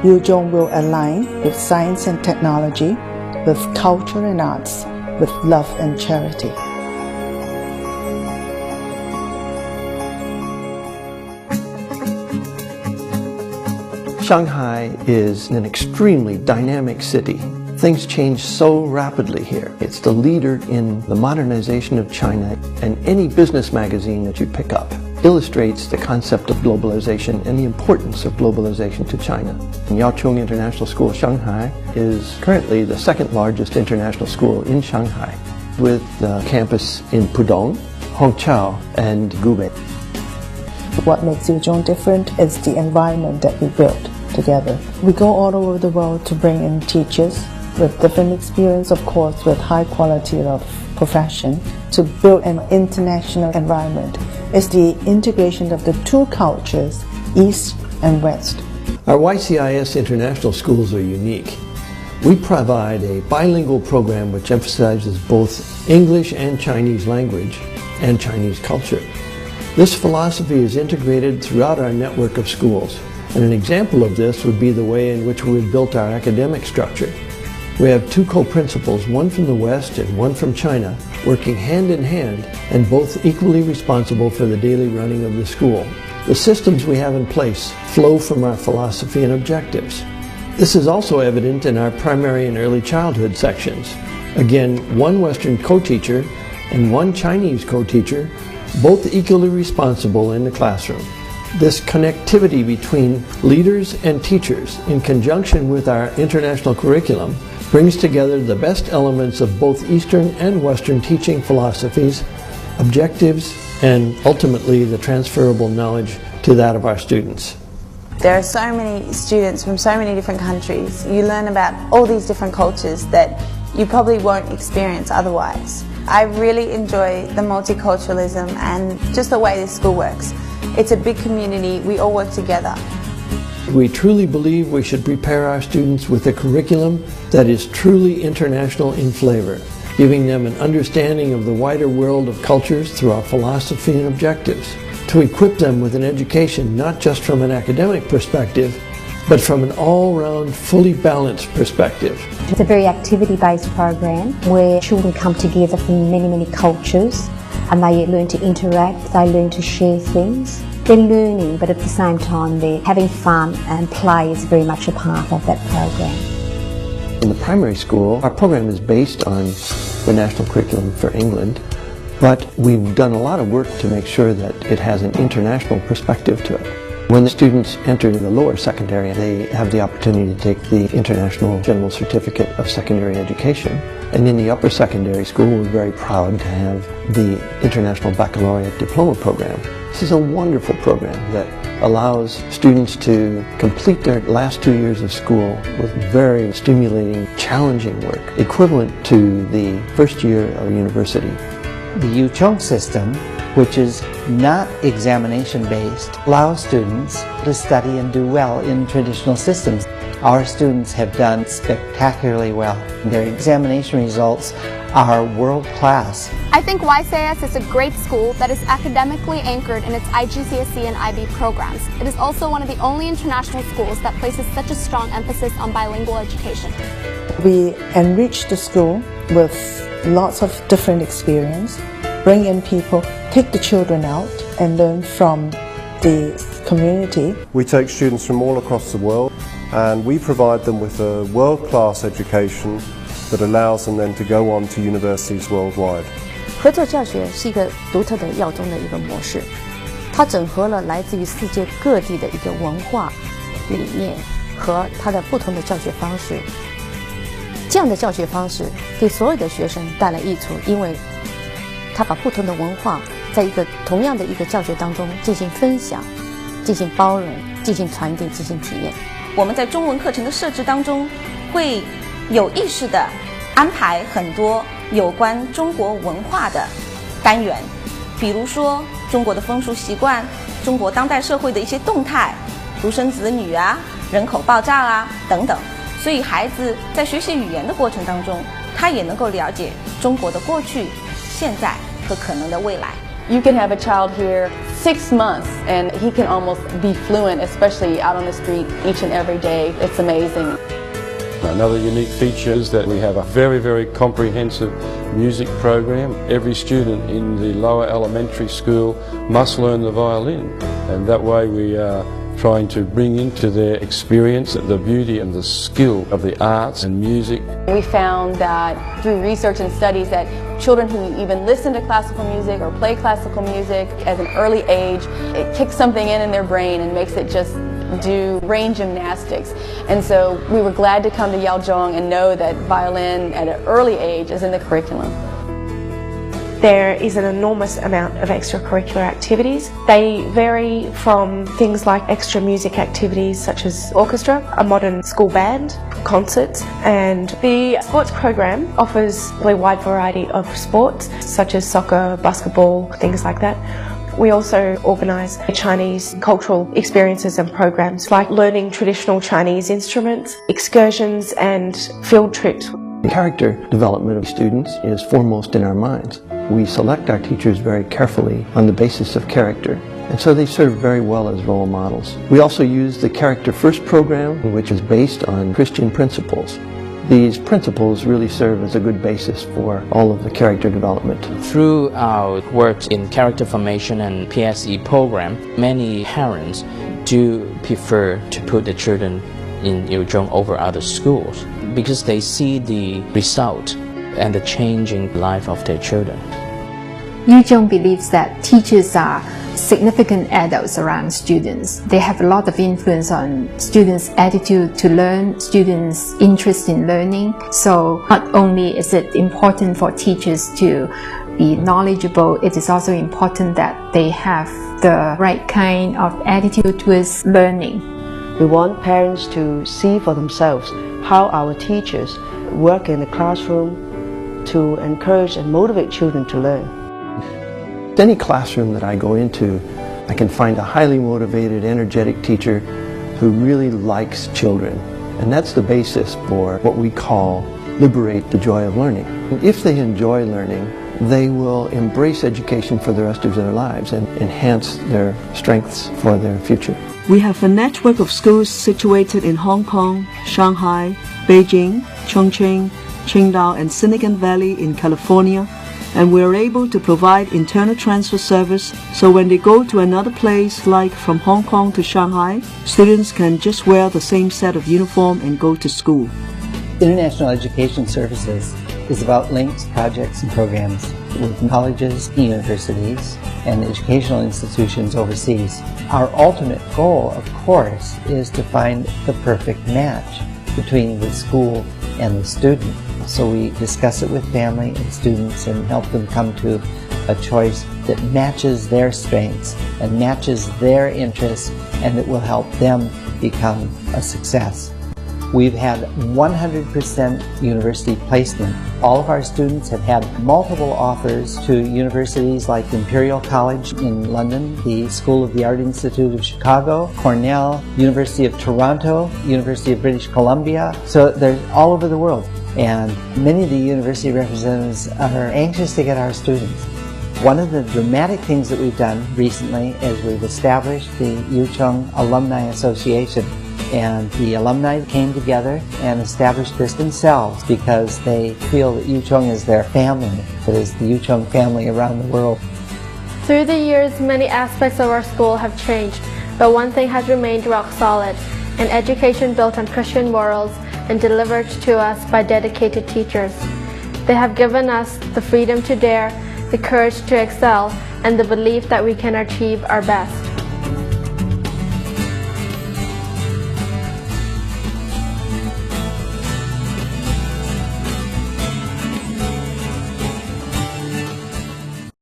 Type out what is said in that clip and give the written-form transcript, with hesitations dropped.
Yuzhong will align with science and technology, with culture and arts, with love and charity. Shanghai is an extremely dynamic city. Things change so rapidly here. It's the leader in the modernization of China, and any business magazine that you pick up illustrates the concept of globalization and the importance of globalization to China. And Chung International School Shanghai is currently the second largest international school in Shanghai, with a campus in Pudong, Hongqiao, and Gubei. What makes Yuzhong different is the environment that we built together. We go all over the world to bring in teachers with different experience, of course, with high quality of profession, to build an international environment. It's the integration of the two cultures, East and West. Our YCIS international schools are unique. We provide a bilingual program which emphasizes both English and Chinese language and Chinese culture. This philosophy is integrated throughout our network of schools. And an example of this would be the way in which we've built our academic structure. We have two co-principals, one from the West and one from China, working hand in hand and both equally responsible for the daily running of the school. The systems we have in place flow from our philosophy and objectives. This is also evident in our primary and early childhood sections. Again, one Western co-teacher and one Chinese co-teacher, both equally responsible in the classroom. This connectivity between leaders and teachers in conjunction with our international curriculum brings together the best elements of both Eastern and Western teaching philosophies, objectives, and ultimately the transferable knowledge to that of our students. There are so many students from so many different countries. You learn about all these different cultures that you probably won't experience otherwise. I really enjoy the multiculturalism and just the way this school works. It's a big community, we all work together. We truly believe we should prepare our students with a curriculum that is truly international in flavor, giving them an understanding of the wider world of cultures through our philosophy and objectives, to equip them with an education not just from an academic perspective, but from an all-round, fully balanced perspective. It's a very activity-based program where children come together from many cultures and they learn to interact, they learn to share things. They're learning, but at the same time they're having fun, and play is very much a part of that program. In the primary school, our program is based on the national curriculum for England, but we've done a lot of work to make sure that it has an international perspective to it. When the students enter the lower secondary, they have the opportunity to take the International General Certificate of Secondary Education. And in the upper secondary school, we're very proud to have the International Baccalaureate Diploma Program. This is a wonderful program that allows students to complete their last 2 years of school with very stimulating, challenging work, equivalent to the first year of university. The Yuzhong system, which is not examination-based, allows students to study and do well in traditional systems. Our students have done spectacularly well. Their examination results are world-class. I think YCIS is a great school that is academically anchored in its IGCSE and IB programs. It is also one of the only international schools that places such a strong emphasis on bilingual education. We enrich the school with lots of different experience, bring in people, take the children out and learn from the community. We take students from all across the world and we provide them with a world-class education that allows them then to go on to universities worldwide. 合作教学是一个独特的耀中的一个模式，它整合了来自于世界各地的一个文化理念和它的不同的教学方式。这样的教学方式给所有的学生带来益处，因为它把不同的文化在一个同样的一个教学当中进行分享、进行包容、进行传递、进行体验。我们在中文课程的设置当中，会有意识地安排很多有关中国文化的单元，比如说中国的风俗习惯、中国当代社会的一些动态、独生子女啊、人口爆炸啊等等。所以孩子在学习语言的过程当中，他也能够了解中国的过去、现在和可能的未来。You can have a child here 6 months and he can almost be fluent, especially out on the street each and every day. It's amazing. Another unique feature is that we have a very comprehensive music program. Every student in the lower elementary school must learn the violin, and that way we are trying to bring into their experience the beauty and the skill of the arts and music. We found that through research and studies that children who even listen to classical music or play classical music at an early age, it kicks something in their brain and makes it just do brain gymnastics. And so we were glad to come to Yaozhong and know that violin at an early age is in the curriculum. There is an enormous amount of extracurricular activities. They vary from things like extra music activities such as orchestra, a modern school band, concerts, and the sports program offers a wide variety of sports such as soccer, basketball, things like that. We also organise Chinese cultural experiences and programs like learning traditional Chinese instruments, excursions and field trips. Character development of students is foremost in our minds. We select our teachers very carefully on the basis of character, and so they serve very well as role models. We also use the Character First program, which is based on Christian principles. These principles really serve as a good basis for all of the character development. Through our work in character formation and PSE program, many parents do prefer to put the children in Yaozhong over other schools because they see the result and the changing life of their children. Yaozhong believes that teachers are significant adults around students. They have a lot of influence on students' attitude to learn, students' interest in learning. So not only is it important for teachers to be knowledgeable, it is also important that they have the right kind of attitude towards learning. We want parents to see for themselves how our teachers work in the classroom to encourage and motivate children to learn. Any classroom that I go into, I can find a highly motivated, energetic teacher who really likes children. And that's the basis for what we call liberate the joy of learning. And if they enjoy learning, they will embrace education for the rest of their lives and enhance their strengths for their future. We have a network of schools situated in Hong Kong, Shanghai, Beijing, Chongqing, Qingdao and Silicon Valley in California, and we are able to provide internal transfer service, so when they go to another place, like from Hong Kong to Shanghai, students can just wear the same set of uniform and go to school. International Education Services is about links, projects, and programs with colleges, universities, and educational institutions overseas. Our ultimate goal, of course, is to find the perfect match between the school and the student. So we discuss it with family and students and help them come to a choice that matches their strengths and matches their interests and that will help them become a success. We've had 100% university placement. All of our students have had multiple offers to universities like Imperial College in London, the School of the Art Institute of Chicago, Cornell, University of Toronto, University of British Columbia. So they're all over the world. And many of the university representatives are anxious to get our students. One of the dramatic things that we've done recently is we've established the Yaozhong Alumni Association. And the alumni came together and established this themselves because they feel that Yaozhong is their family, that is the Yaozhong family around the world. Through the years, many aspects of our school have changed, but one thing has remained rock solid, an education built on Christian morals and delivered to us by dedicated teachers. They have given us the freedom to dare, the courage to excel, and the belief that we can achieve our best.